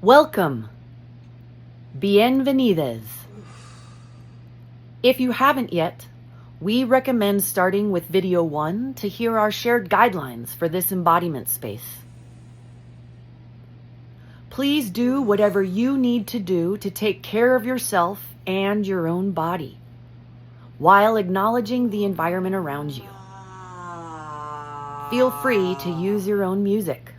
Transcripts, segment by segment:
Welcome. Bienvenidos. If you haven't yet, we recommend starting with video 1 to hear our shared guidelines for this embodiment space. Please do whatever you need to do to take care of yourself and your own body, while acknowledging the environment around you. Feel free to use your own music.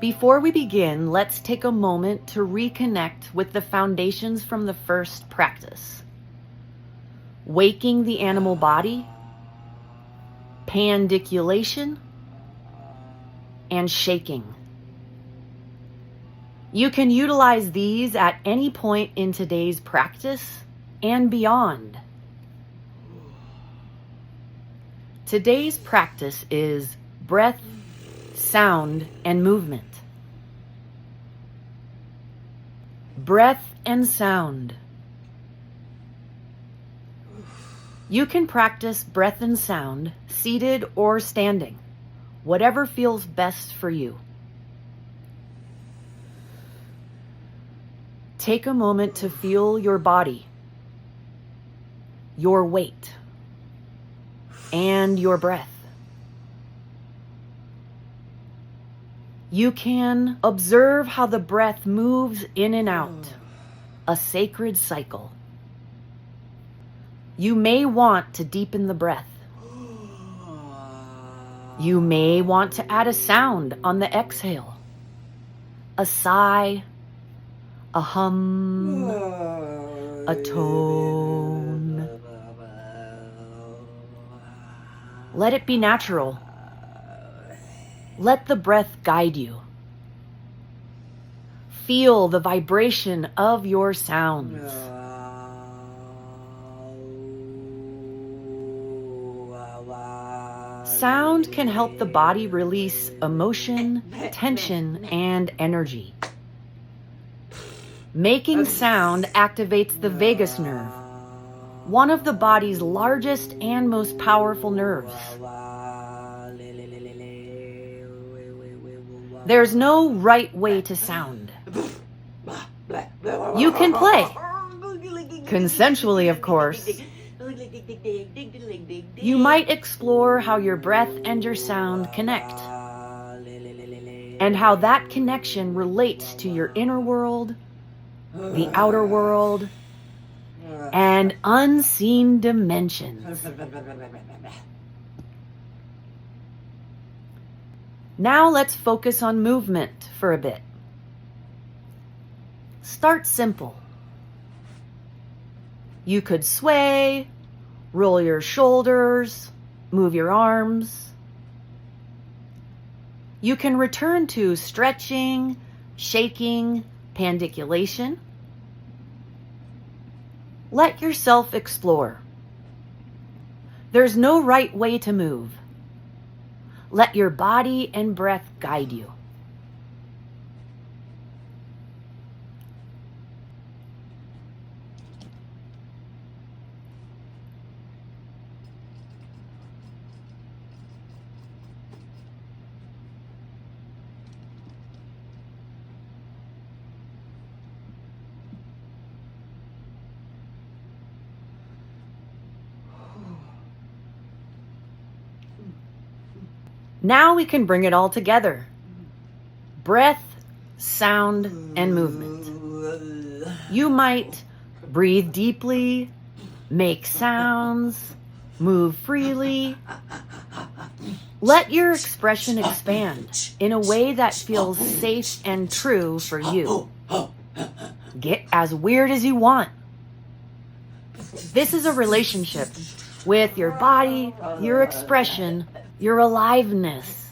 Before we begin, let's take a moment to reconnect with the foundations from the first practice. Waking the animal body, pandiculation, and shaking. You can utilize these at any point in today's practice and beyond. Today's practice is breath, sound, and movement. Breath and sound. You can practice breath and sound seated or standing, whatever feels best for you. Take a moment to feel your body, your weight, and your breath. You can observe how the breath moves in and out, a sacred cycle. You may want to deepen the breath. You may want to add a sound on the exhale, a sigh, a hum, a tone. Let it be natural. Let the breath guide you. Feel the vibration of your sounds. Sound can help the body release emotion, tension, and energy. Making sound activates the vagus nerve, one of the body's largest and most powerful nerves. There's no right way to sound. You can play. Consensually, of course. You might explore how your breath and your sound connect, and how that connection relates to your inner world, the outer world, and unseen dimensions. Now let's focus on movement for a bit. Start simple. You could sway, roll your shoulders, move your arms. You can return to stretching, shaking, pandiculation. Let yourself explore. There's no right way to move. Let your body and breath guide you. Now we can bring it all together. Breath, sound, and movement. You might breathe deeply, make sounds, move freely. Let your expression expand in a way that feels safe and true for you. Get as weird as you want. This is a relationship with your body, your expression, your aliveness.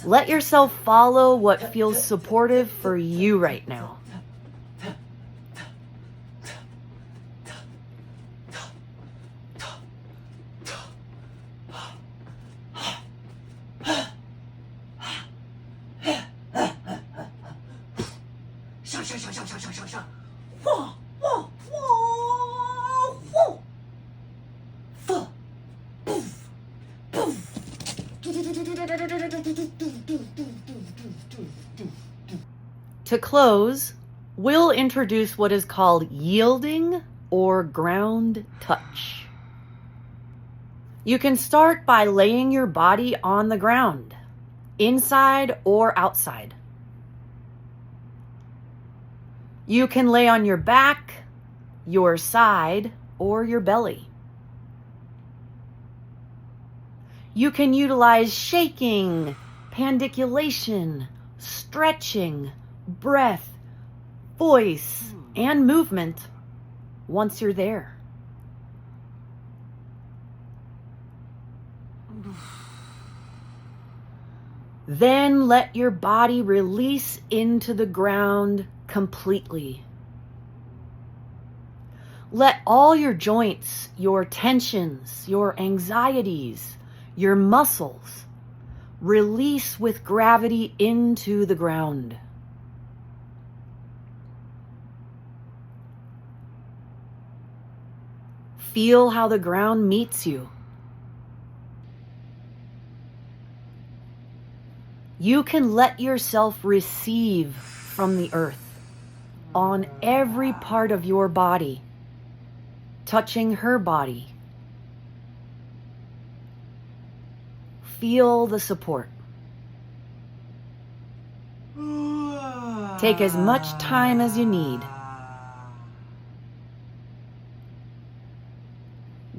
Let yourself follow what feels supportive for you right now. To close, we'll introduce what is called yielding or ground touch. You can start by laying your body on the ground, inside or outside. You can lay on your back, your side, or your belly. You can utilize shaking, pandiculation, stretching, breath, voice, and movement once you're there. Then let your body release into the ground completely. Let all your joints, your tensions, your anxieties, your muscles release with gravity into the ground. Feel how the ground meets you. You can let yourself receive from the earth on every part of your body, touching her body. Feel the support. Take as much time as you need.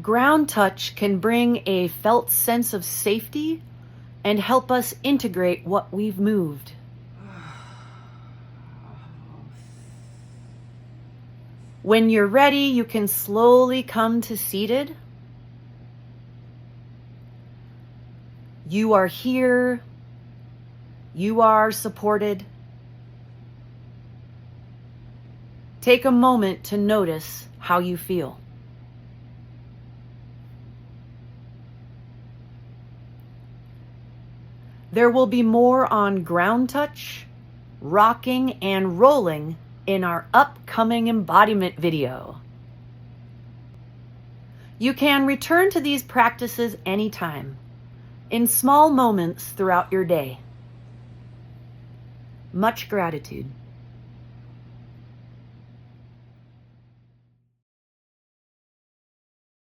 Ground touch can bring a felt sense of safety and help us integrate what we've moved. When you're ready, you can slowly come to seated. You are here. You are supported. Take a moment to notice how you feel. There will be more on ground touch, rocking, and rolling in our upcoming embodiment video. You can return to these practices anytime, in small moments throughout your day. Much gratitude.